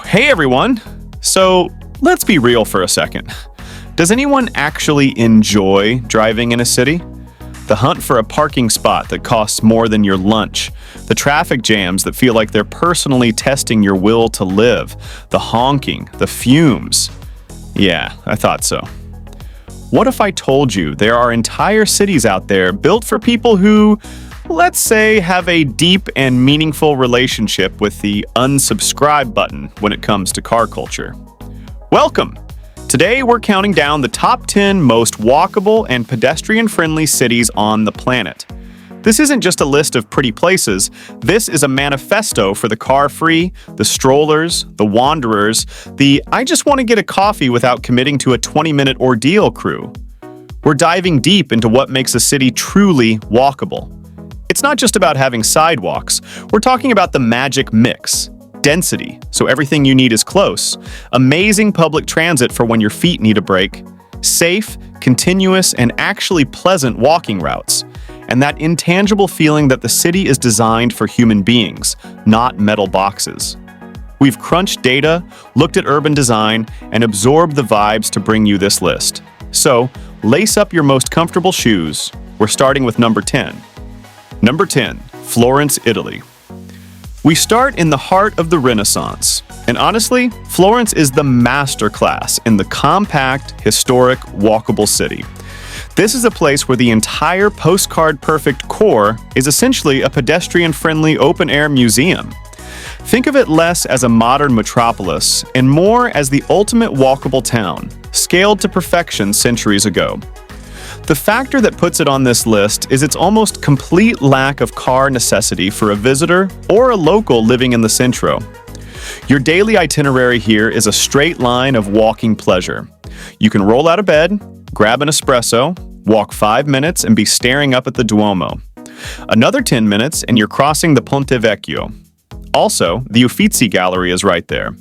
Hey everyone! So, let's be real for a second. Does anyone actually enjoy driving in a city? The hunt for a parking spot that costs more than your lunch, the traffic jams that feel like they're personally testing your will to live, the honking, the fumes. Yeah, I thought so. What if I told you there are entire cities out there built for people who, let's say, have a deep and meaningful relationship with the unsubscribe button when it comes to car culture? Welcome! Today we're counting down the top 10 most walkable and pedestrian-friendly cities on the planet. This isn't just a list of pretty places, this is a manifesto for the car-free, the strollers, the wanderers, the I just want to get a coffee without committing to a 20-minute ordeal crew. We're diving deep into what makes a city truly walkable. It's not just about having sidewalks, we're talking about the magic mix. Density, so everything you need is close. Amazing public transit for when your feet need a break. Safe, continuous, and actually pleasant walking routes. And that intangible feeling that the city is designed for human beings, not metal boxes. We've crunched data, looked at urban design, and absorbed the vibes to bring you this list. So, lace up your most comfortable shoes. We're starting with number 10. Number 10, Florence, Italy. We start in the heart of the Renaissance, and honestly, Florence is the masterclass in the compact, historic, walkable city. This is a place where the entire postcard-perfect core is essentially a pedestrian-friendly open-air museum. Think of it less as a modern metropolis and more as the ultimate walkable town, scaled to perfection centuries ago. The factor that puts it on this list is its almost complete lack of car necessity for a visitor or a local living in the centro. Your daily itinerary here is a straight line of walking pleasure. You can roll out of bed, grab an espresso, walk 5 minutes and be staring up at the Duomo. Another 10 minutes and you're crossing the Ponte Vecchio. Also, the Uffizi Gallery is right there.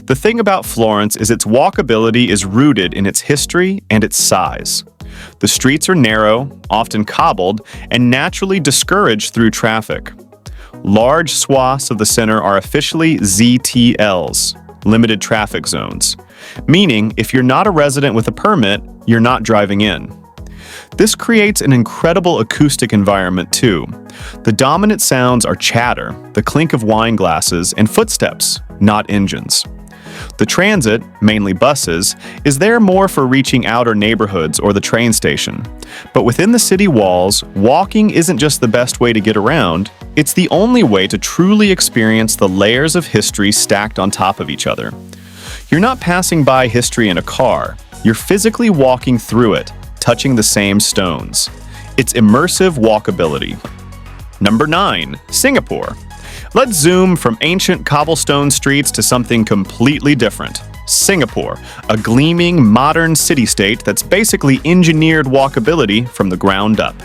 The thing about Florence is its walkability is rooted in its history and its size. The streets are narrow, often cobbled, and naturally discouraged through traffic. Large swaths of the center are officially ZTLs, limited traffic zones, meaning if you're not a resident with a permit, you're not driving in. This creates an incredible acoustic environment too. The dominant sounds are chatter, the clink of wine glasses, and footsteps, not engines. The transit, mainly buses, is there more for reaching outer neighborhoods or the train station. But within the city walls, walking isn't just the best way to get around, it's the only way to truly experience the layers of history stacked on top of each other. You're not passing by history in a car, you're physically walking through it, touching the same stones. It's immersive walkability. Number 9, Singapore. Let's zoom from ancient cobblestone streets to something completely different. Singapore, a gleaming, modern city-state that's basically engineered walkability from the ground up.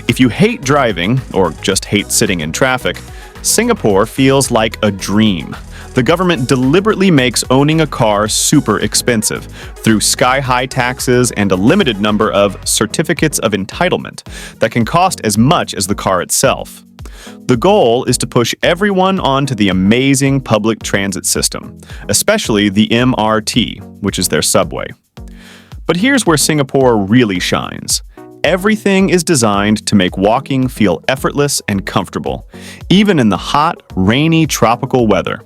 If you hate driving, or just hate sitting in traffic, Singapore feels like a dream. The government deliberately makes owning a car super expensive through sky-high taxes and a limited number of certificates of entitlement that can cost as much as the car itself. The goal is to push everyone onto the amazing public transit system, especially the MRT, which is their subway. But here's where Singapore really shines. Everything is designed to make walking feel effortless and comfortable, even in the hot, rainy, tropical weather.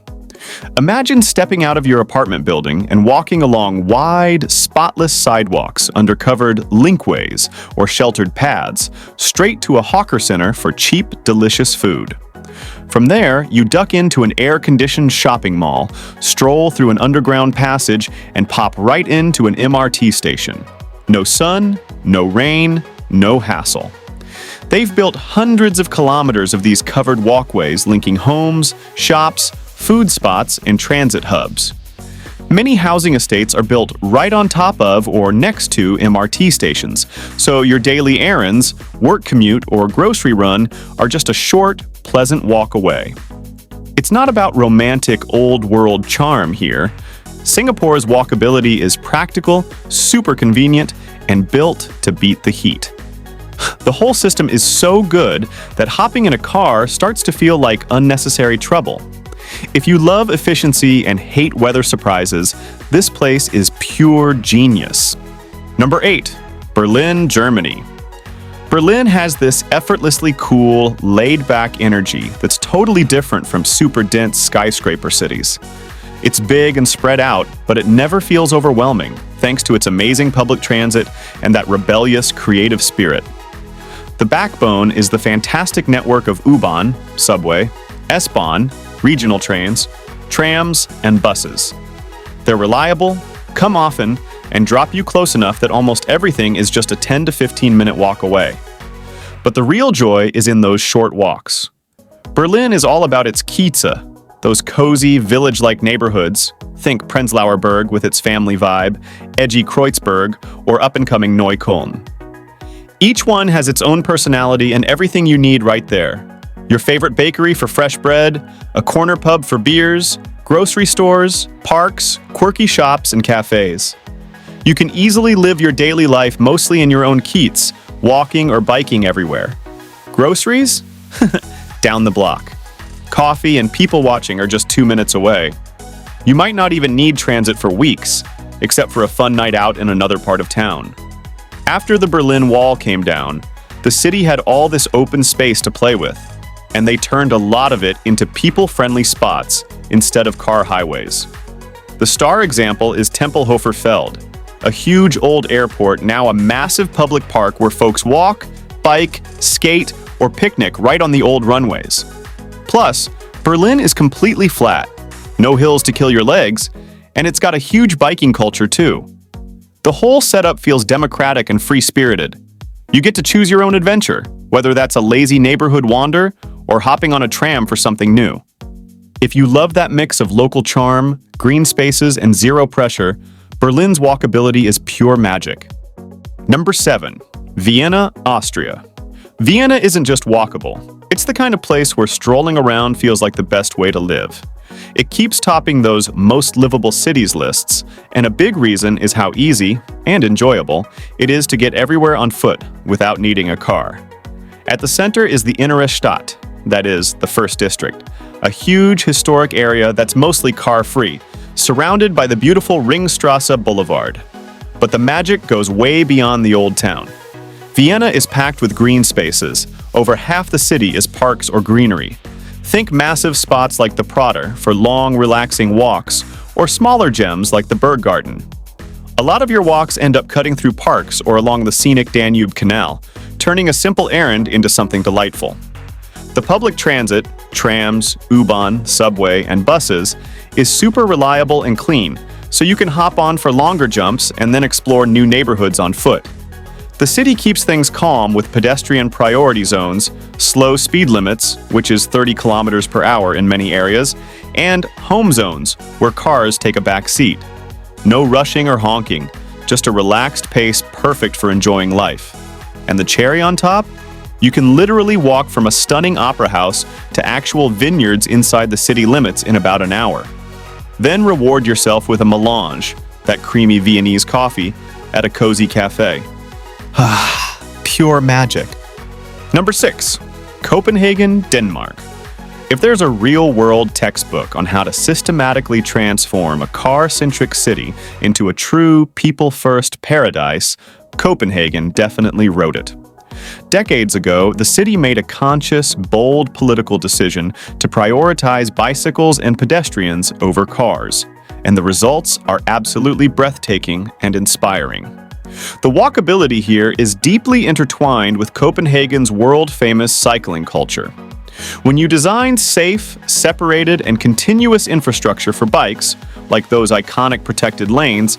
Imagine stepping out of your apartment building and walking along wide, spotless sidewalks under covered linkways or sheltered paths, straight to a hawker center for cheap, delicious food. From there, you duck into an air-conditioned shopping mall, stroll through an underground passage, and pop right into an MRT station. No sun, no rain, no hassle. They've built hundreds of kilometers of these covered walkways linking homes, shops, food spots, and transit hubs. Many housing estates are built right on top of or next to MRT stations, so your daily errands, work commute, or grocery run are just a short, pleasant walk away. It's not about romantic old-world charm here. Singapore's walkability is practical, super convenient, and built to beat the heat. The whole system is so good that hopping in a car starts to feel like unnecessary trouble. If you love efficiency and hate weather surprises, this place is pure genius. Number 8. Berlin, Germany. Berlin has this effortlessly cool, laid-back energy that's totally different from super dense skyscraper cities. It's big and spread out, but it never feels overwhelming, thanks to its amazing public transit and that rebellious, creative spirit. The backbone is the fantastic network of U-Bahn, subway, S-Bahn, regional trains, trams, and buses. They're reliable, come often, and drop you close enough that almost everything is just a 10 to 15 minute walk away. But the real joy is in those short walks. Berlin is all about its Kieze, those cozy, village-like neighborhoods. Think Prenzlauer Berg with its family vibe, edgy Kreuzberg, or up-and-coming Neukölln. Each one has its own personality and everything you need right there. Your favorite bakery for fresh bread, a corner pub for beers, grocery stores, parks, quirky shops, and cafes. You can easily live your daily life mostly in your own Kiez, walking or biking everywhere. Groceries? Down the block. Coffee and people watching are just 2 minutes away. You might not even need transit for weeks, except for a fun night out in another part of town. After the Berlin Wall came down, the city had all this open space to play with, and they turned a lot of it into people-friendly spots instead of car highways. The star example is Tempelhofer Feld, a huge old airport, now a massive public park where folks walk, bike, skate, or picnic right on the old runways. Plus, Berlin is completely flat, no hills to kill your legs, and it's got a huge biking culture too. The whole setup feels democratic and free-spirited. You get to choose your own adventure, whether that's a lazy neighborhood wander or hopping on a tram for something new. If you love that mix of local charm, green spaces, and zero pressure, Berlin's walkability is pure magic. Number 7. Vienna, Austria. Vienna isn't just walkable. It's the kind of place where strolling around feels like the best way to live. It keeps topping those most livable cities lists, and a big reason is how easy, and enjoyable, it is to get everywhere on foot without needing a car. At the center is the Innere Stadt, that is, the First District, a huge historic area that's mostly car-free, surrounded by the beautiful Ringstrasse Boulevard. But the magic goes way beyond the old town. Vienna is packed with green spaces. Over half the city is parks or greenery. Think massive spots like the Prater for long, relaxing walks, or smaller gems like the Berggarten. A lot of your walks end up cutting through parks or along the scenic Danube Canal, turning a simple errand into something delightful. The public transit, trams, U-Bahn, subway, and buses, is super reliable and clean, so you can hop on for longer jumps and then explore new neighborhoods on foot. The city keeps things calm with pedestrian priority zones, slow speed limits, which is 30 kilometers per hour in many areas, and home zones, where cars take a back seat. No rushing or honking, just a relaxed pace perfect for enjoying life. And the cherry on top? You can literally walk from a stunning opera house to actual vineyards inside the city limits in about an hour. Then reward yourself with a melange, that creamy Viennese coffee, at a cozy cafe. Pure magic. Number 6. Copenhagen, Denmark. If there's a real-world textbook on how to systematically transform a car-centric city into a true people-first paradise, Copenhagen definitely wrote it. Decades ago, the city made a conscious, bold political decision to prioritize bicycles and pedestrians over cars, and the results are absolutely breathtaking and inspiring. The walkability here is deeply intertwined with Copenhagen's world-famous cycling culture. When you design safe, separated, and continuous infrastructure for bikes, like those iconic protected lanes,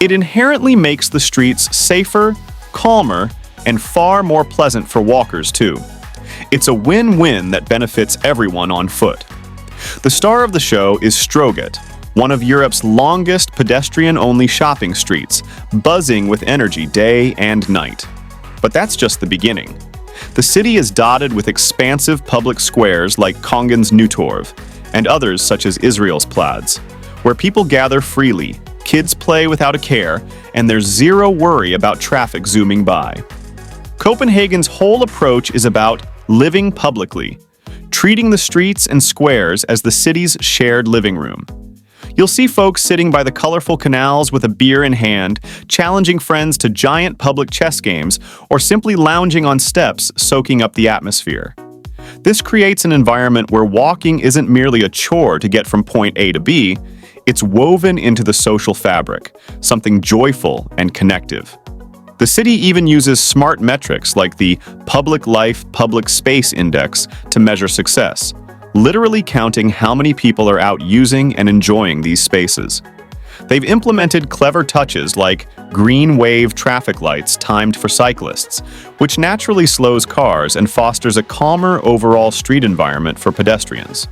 it inherently makes the streets safer, calmer, and far more pleasant for walkers too. It's a win-win that benefits everyone on foot. The star of the show is Strøget, one of Europe's longest pedestrian-only shopping streets, buzzing with energy day and night. But that's just the beginning. The city is dotted with expansive public squares like Kongens Nytorv, and others such as Israel's Plads, where people gather freely, kids play without a care, and there's zero worry about traffic zooming by. Copenhagen's whole approach is about living publicly, treating the streets and squares as the city's shared living room. You'll see folks sitting by the colorful canals with a beer in hand, challenging friends to giant public chess games, or simply lounging on steps, soaking up the atmosphere. This creates an environment where walking isn't merely a chore to get from point A to B, it's woven into the social fabric, something joyful and connective. The city even uses smart metrics like the Public Life Public Space Index to measure success, literally counting how many people are out using and enjoying these spaces. They've implemented clever touches like green wave traffic lights timed for cyclists, which naturally slows cars and fosters a calmer overall street environment for pedestrians.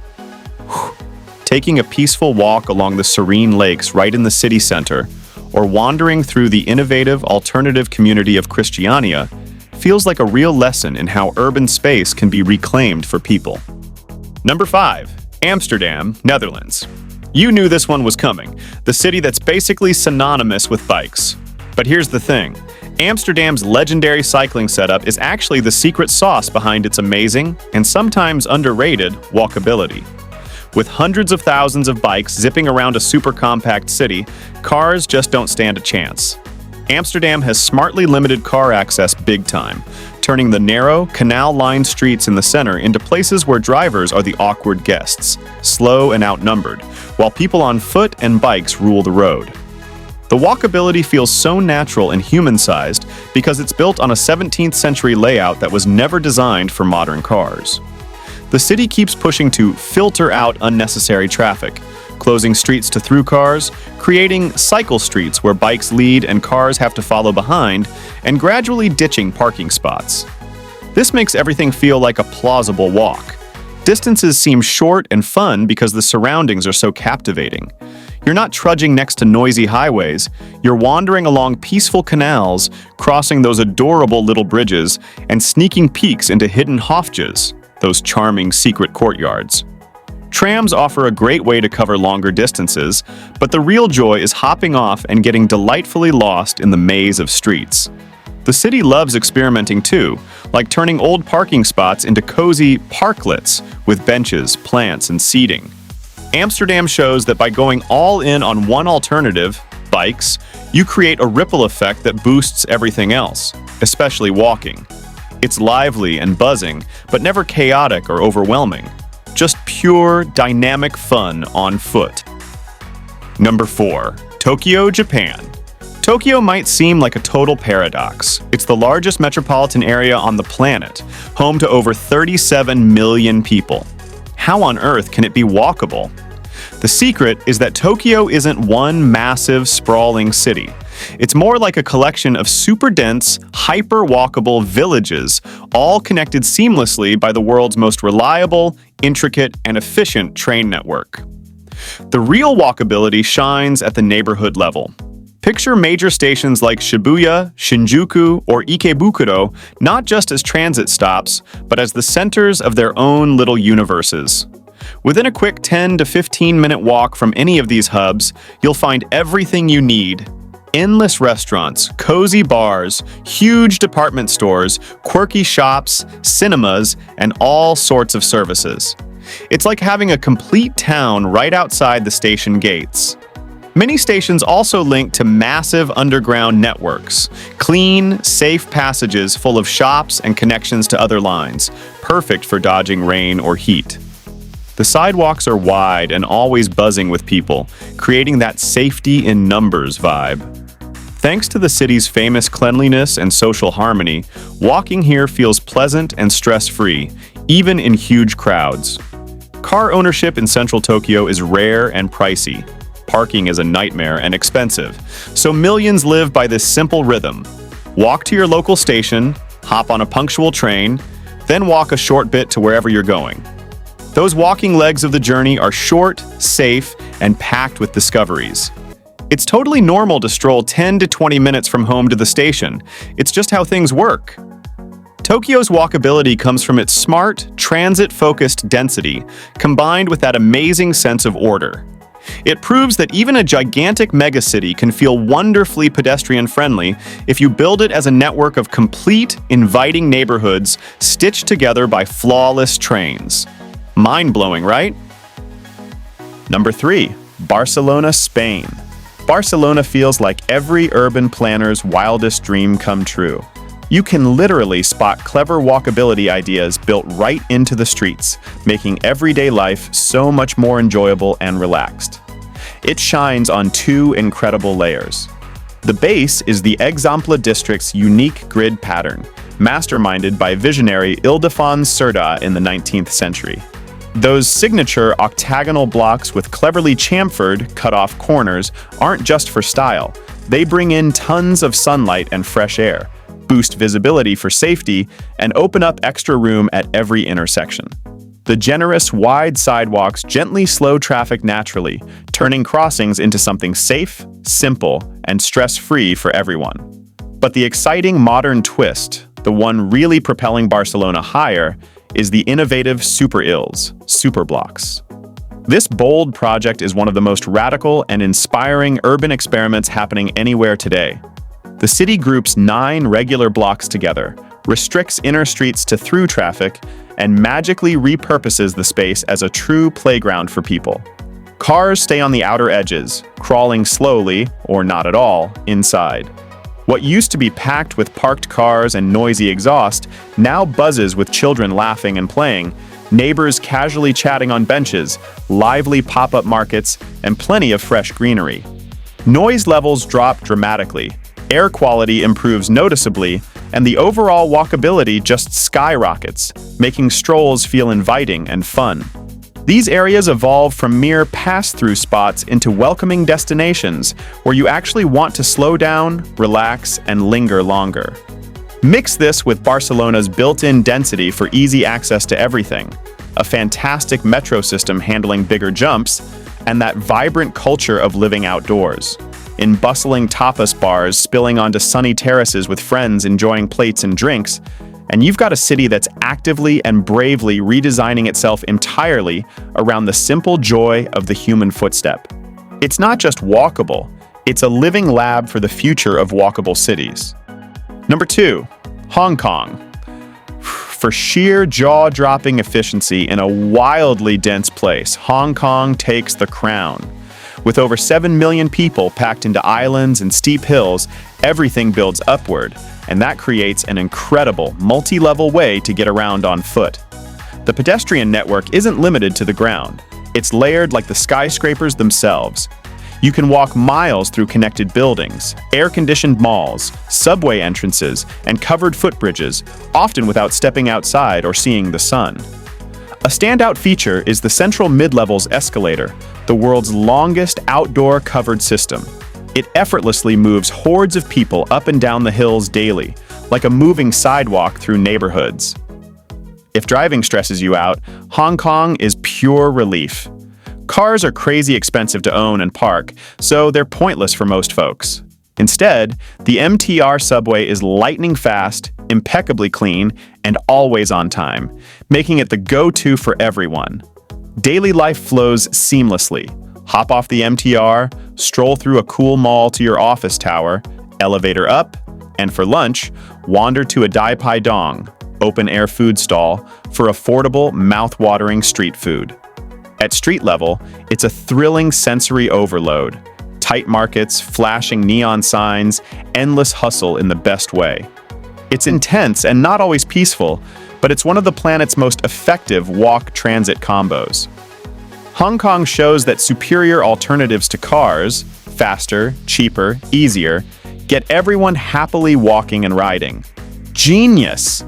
Taking a peaceful walk along the serene lakes right in the city center, or wandering through the innovative alternative community of Christiania, feels like a real lesson in how urban space can be reclaimed for people. Number 5. Amsterdam, Netherlands. You knew this one was coming, the city that's basically synonymous with bikes. But here's the thing, Amsterdam's legendary cycling setup is actually the secret sauce behind its amazing, and sometimes underrated, walkability. With hundreds of thousands of bikes zipping around a super compact city, cars just don't stand a chance. Amsterdam has smartly limited car access big time, turning the narrow, canal-lined streets in the center into places where drivers are the awkward guests, slow and outnumbered, while people on foot and bikes rule the road. The walkability feels so natural and human-sized because it's built on a 17th century layout that was never designed for modern cars. The city keeps pushing to filter out unnecessary traffic, closing streets to through cars, creating cycle streets where bikes lead and cars have to follow behind, and gradually ditching parking spots. This makes everything feel like a plausible walk. Distances seem short and fun because the surroundings are so captivating. You're not trudging next to noisy highways, you're wandering along peaceful canals, crossing those adorable little bridges, and sneaking peeks into hidden hofjes, those charming secret courtyards. Trams offer a great way to cover longer distances, but the real joy is hopping off and getting delightfully lost in the maze of streets. The city loves experimenting too, like turning old parking spots into cozy parklets with benches, plants, and seating. Amsterdam shows that by going all in on one alternative, bikes, you create a ripple effect that boosts everything else, especially walking. It's lively and buzzing, but never chaotic or overwhelming. Just pure, dynamic fun on foot. Number 4. Tokyo, Japan. Tokyo might seem like a total paradox. It's the largest metropolitan area on the planet, home to over 37 million people. How on earth can it be walkable? The secret is that Tokyo isn't one massive, sprawling city. It's more like a collection of super dense, hyper-walkable villages, all connected seamlessly by the world's most reliable, intricate, and efficient train network. The real walkability shines at the neighborhood level. Picture major stations like Shibuya, Shinjuku, or Ikebukuro not just as transit stops, but as the centers of their own little universes. Within a quick 10 to 15-minute walk from any of these hubs, you'll find everything you need. Endless restaurants, cozy bars, huge department stores, quirky shops, cinemas, and all sorts of services. It's like having a complete town right outside the station gates. Many stations also link to massive underground networks, clean, safe passages full of shops and connections to other lines, perfect for dodging rain or heat. The sidewalks are wide and always buzzing with people, creating that safety in numbers vibe. Thanks to the city's famous cleanliness and social harmony, walking here feels pleasant and stress-free, even in huge crowds. Car ownership in central Tokyo is rare and pricey. Parking is a nightmare and expensive, so millions live by this simple rhythm. Walk to your local station, hop on a punctual train, then walk a short bit to wherever you're going. Those walking legs of the journey are short, safe, and packed with discoveries. It's totally normal to stroll 10 to 20 minutes from home to the station. It's just how things work. Tokyo's walkability comes from its smart, transit-focused density, combined with that amazing sense of order. It proves that even a gigantic megacity can feel wonderfully pedestrian-friendly if you build it as a network of complete, inviting neighborhoods stitched together by flawless trains. Mind-blowing, right? Number 3. Barcelona, Spain. Barcelona feels like every urban planner's wildest dream come true. You can literally spot clever walkability ideas built right into the streets, making everyday life so much more enjoyable and relaxed. It shines on 2 incredible layers. The base is the Exemple district's unique grid pattern, masterminded by visionary Ildefons Cerdà in the 19th century. Those signature octagonal blocks with cleverly chamfered, cut-off corners aren't just for style. They bring in tons of sunlight and fresh air, boost visibility for safety, and open up extra room at every intersection. The generous, wide sidewalks gently slow traffic naturally, turning crossings into something safe, simple, and stress-free for everyone. But the exciting modern twist, the one really propelling Barcelona higher, is the innovative superblocks. This bold project is one of the most radical and inspiring urban experiments happening anywhere today. The city groups 9 regular blocks together, restricts inner streets to through traffic, and magically repurposes the space as a true playground for people. Cars stay on the outer edges, crawling slowly, or not at all, inside. What used to be packed with parked cars and noisy exhaust now buzzes with children laughing and playing, neighbors casually chatting on benches, lively pop-up markets, and plenty of fresh greenery. Noise levels drop dramatically, air quality improves noticeably, and the overall walkability just skyrockets, making strolls feel inviting and fun. These areas evolve from mere pass-through spots into welcoming destinations where you actually want to slow down, relax, and linger longer. Mix this with Barcelona's built-in density for easy access to everything, a fantastic metro system handling bigger jumps, and that vibrant culture of living outdoors. In bustling tapas bars spilling onto sunny terraces with friends enjoying plates and drinks, and you've got a city that's actively and bravely redesigning itself entirely around the simple joy of the human footstep. It's not just walkable, it's a living lab for the future of walkable cities. Number 2, Hong Kong. For sheer jaw-dropping efficiency in a wildly dense place, Hong Kong takes the crown. With over 7 million people packed into islands and steep hills, everything builds upward, and that creates an incredible, multi-level way to get around on foot. The pedestrian network isn't limited to the ground. It's layered like the skyscrapers themselves. You can walk miles through connected buildings, air-conditioned malls, subway entrances, and covered footbridges, often without stepping outside or seeing the sun. A standout feature is the central mid-levels escalator, the world's longest outdoor covered system. It effortlessly moves hordes of people up and down the hills daily, like a moving sidewalk through neighborhoods. If driving stresses you out, Hong Kong is pure relief. Cars are crazy expensive to own and park, so they're pointless for most folks. Instead, the MTR subway is lightning fast, impeccably clean, and always on time, making it the go-to for everyone. Daily life flows seamlessly. Hop off the MTR, stroll through a cool mall to your office tower, elevator up, and for lunch, wander to a Dai Pai Dong, open-air food stall, for affordable, mouth-watering street food. At street level, it's a thrilling sensory overload. Tight markets, flashing neon signs, endless hustle in the best way. It's intense and not always peaceful, but it's one of the planet's most effective walk-transit combos. Hong Kong shows that superior alternatives to cars, faster, cheaper, easier, get everyone happily walking and riding. Genius!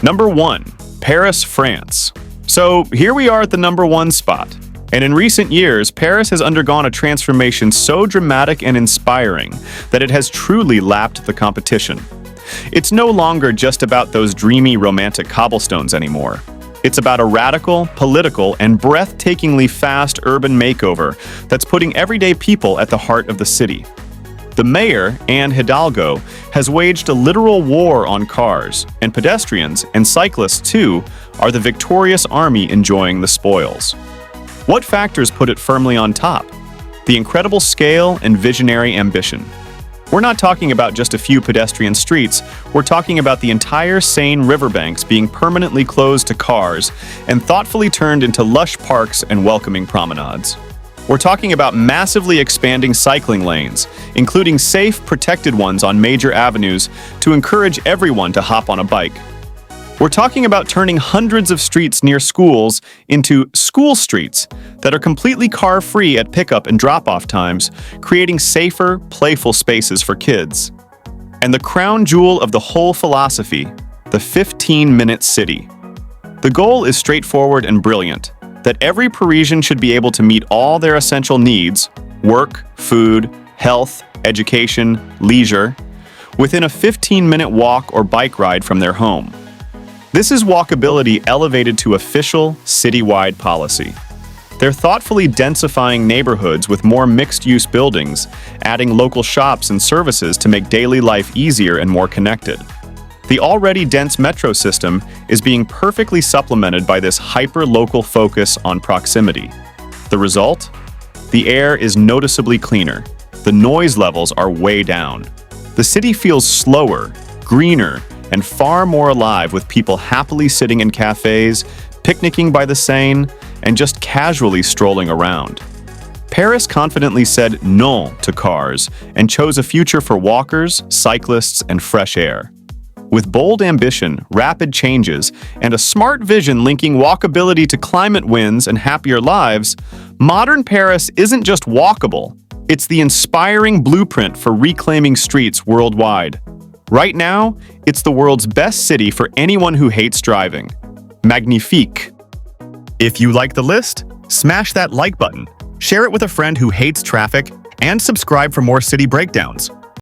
Number 1, Paris, France. So here we are at the number 1 spot. And in recent years, Paris has undergone a transformation so dramatic and inspiring that it has truly lapped the competition. It's no longer just about those dreamy romantic cobblestones anymore. It's about a radical, political, and breathtakingly fast urban makeover that's putting everyday people at the heart of the city. The mayor, Anne Hidalgo, has waged a literal war on cars, and pedestrians, and cyclists too, are the victorious army enjoying the spoils. What factors put it firmly on top? The incredible scale and visionary ambition. We're not talking about just a few pedestrian streets, we're talking about the entire Seine riverbanks being permanently closed to cars and thoughtfully turned into lush parks and welcoming promenades. We're talking about massively expanding cycling lanes, including safe, protected ones on major avenues to encourage everyone to hop on a bike. We're talking about turning hundreds of streets near schools into school streets that are completely car-free at pickup and drop-off times, creating safer, playful spaces for kids. And the crown jewel of the whole philosophy, the 15-minute city. The goal is straightforward and brilliant, that every Parisian should be able to meet all their essential needs, work, food, health, education, leisure, within a 15-minute walk or bike ride from their home. This is walkability elevated to official, citywide policy. They're thoughtfully densifying neighborhoods with more mixed-use buildings, adding local shops and services to make daily life easier and more connected. The already dense metro system is being perfectly supplemented by this hyper-local focus on proximity. The result? The air is noticeably cleaner. The noise levels are way down. The city feels slower, greener, and far more alive, with people happily sitting in cafes, picnicking by the Seine, and just casually strolling around. Paris confidently said no to cars and chose a future for walkers, cyclists, and fresh air. With bold ambition, rapid changes, and a smart vision linking walkability to climate wins and happier lives, modern Paris isn't just walkable, it's the inspiring blueprint for reclaiming streets worldwide. Right now, it's the world's best city for anyone who hates driving. Magnifique. If you like the list, smash that like button, share it with a friend who hates traffic, and subscribe for more city breakdowns.